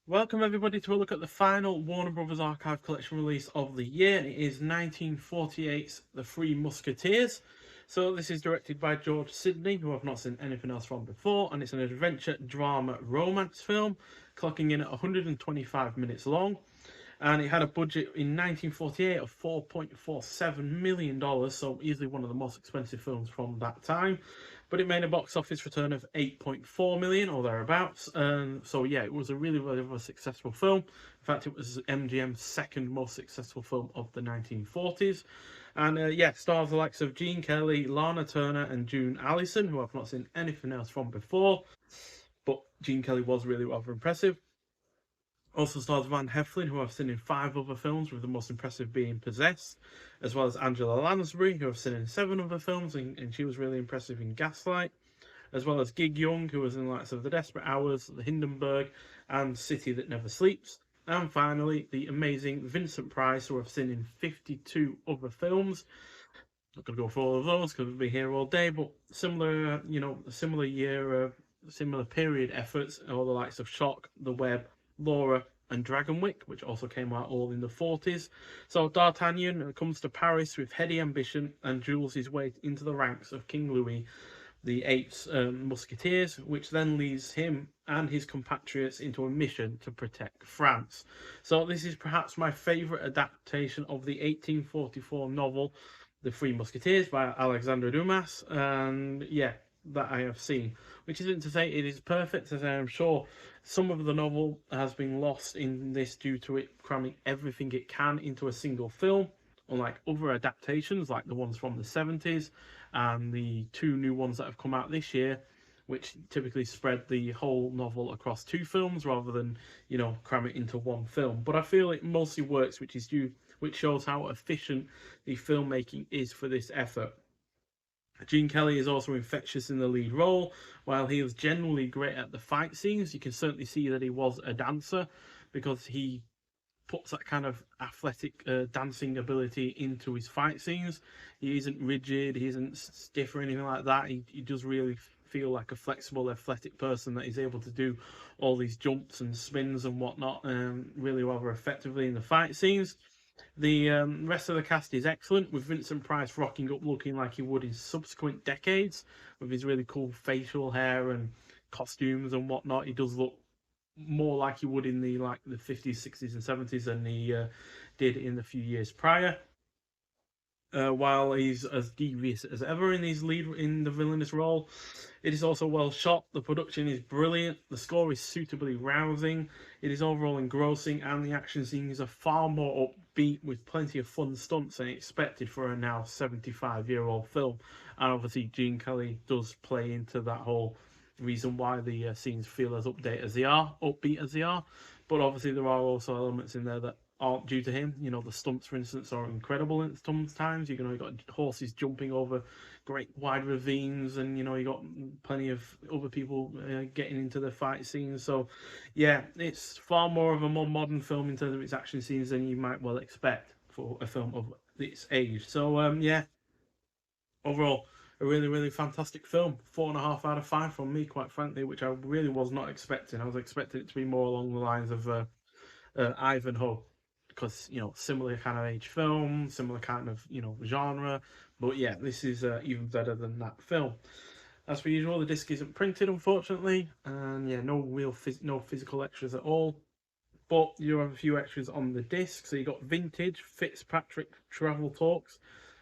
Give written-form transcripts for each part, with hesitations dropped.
Welcome everybody to a look at the final Warner Brothers Archive Collection release of the year. It is 1948's The Three Musketeers. So this is directed by George Sidney, who I've not seen anything else from before, and it's an adventure drama romance film, clocking in at 125 minutes long. And it had a budget in 1948 of $4.47 million, so easily one of the most expensive films from that time. But it made a box office return of 8.4 million or thereabouts. So yeah, it was a really successful film. In fact, it was MGM's second most successful film of the 1940s. And yeah, stars the likes of Gene Kelly, Lana Turner, and June Allison, who I've not seen anything else from before. But Gene Kelly was really rather impressive. Also stars Van Heflin, who I've seen in 5 other films, with the most impressive being Possessed, as well as Angela Lansbury, who I've seen in 7 other films, and she was really impressive in Gaslight, as well as Gig Young, who was in the likes of The Desperate Hours, The Hindenburg, and City That Never Sleeps. And finally, the amazing Vincent Price, who I've seen in 52 other films. Not going to go for all of those because we'll be here all day, but similar, similar year, similar period efforts, all the likes of Shock, The Web, Laura, and Dragonwyck, which also came out all in the 40s. So D'Artagnan comes to Paris with heady ambition and duels his way into the ranks of King Louis the Eighth's Musketeers, which then leads him and his compatriots into a mission to protect France. So this is perhaps my favourite adaptation of the 1844 novel The Three Musketeers by Alexandre Dumas, and yeah, that I have seen. Which isn't to say it is perfect, as I am sure some of the novel has been lost in this due to it cramming everything it can into a single film, unlike other adaptations like the ones from the 70s and the 2 new ones that have come out this year, which typically spread the whole novel across 2 films rather than, cram it into one film. But I feel it mostly works, which shows how efficient the filmmaking is for this effort. Gene Kelly is also infectious in the lead role. While he was generally great at the fight scenes, you can certainly see that he was a dancer because he puts that kind of athletic dancing ability into his fight scenes. He isn't rigid, he isn't stiff or anything like that. He does really feel like a flexible, athletic person that is able to do all these jumps and spins and whatnot really rather effectively in the fight scenes. The rest of the cast is excellent, with Vincent Price rocking up looking like he would in subsequent decades, with his really cool facial hair and costumes and whatnot. He does look more like he would in the 50s, 60s, and 70s than he did in the few years prior. While he's as devious as ever in the villainous role, it is also well shot. The production is brilliant. The score is suitably rousing. It is overall engrossing, and the action scenes are far more upbeat, with plenty of fun stunts than expected for a now 75-year-old film. And obviously, Gene Kelly does play into that whole reason why the scenes feel as upbeat as they are. But obviously, there are also elements in there that aren't due to him. The stunts, for instance, are incredible at sometimes. You've got horses jumping over great wide ravines, and you got plenty of other people getting into the fight scenes. So, yeah, it's far more of a more modern film in terms of its action scenes than you might well expect for a film of its age. So, yeah, overall, a really fantastic film. 4.5 out of 5 from me, quite frankly, which I really was not expecting. I was expecting it to be more along the lines of Ivanhoe, because similar kind of age film, similar kind of genre. But yeah, this is even better than that film. As per usual, the disc isn't printed, unfortunately, and yeah, no physical extras at all. But you have a few extras on the disc. So you got vintage Fitzpatrick travel talks,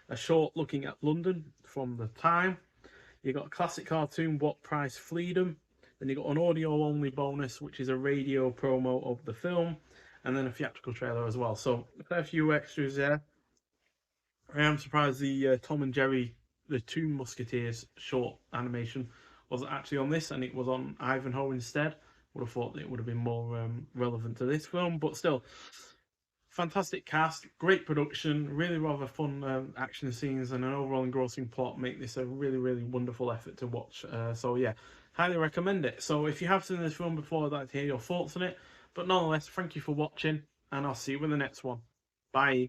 a short looking at London from the time. You got a classic cartoon, What Price Freedom. Then you got an audio only bonus, which is a radio promo of the film, and then a theatrical trailer as well. So a fair few extras there. I am surprised the Tom and Jerry, the Two Musketeers short animation wasn't actually on this, and it was on Ivanhoe instead. Would have thought it would have been more relevant to this film, but still, fantastic cast, great production, really rather fun action scenes, and an overall engrossing plot make this a really wonderful effort to watch. So yeah, highly recommend it. So if you have seen this film before, I'd like to hear your thoughts on it. But nonetheless, thank you for watching, and I'll see you in the next one. Bye.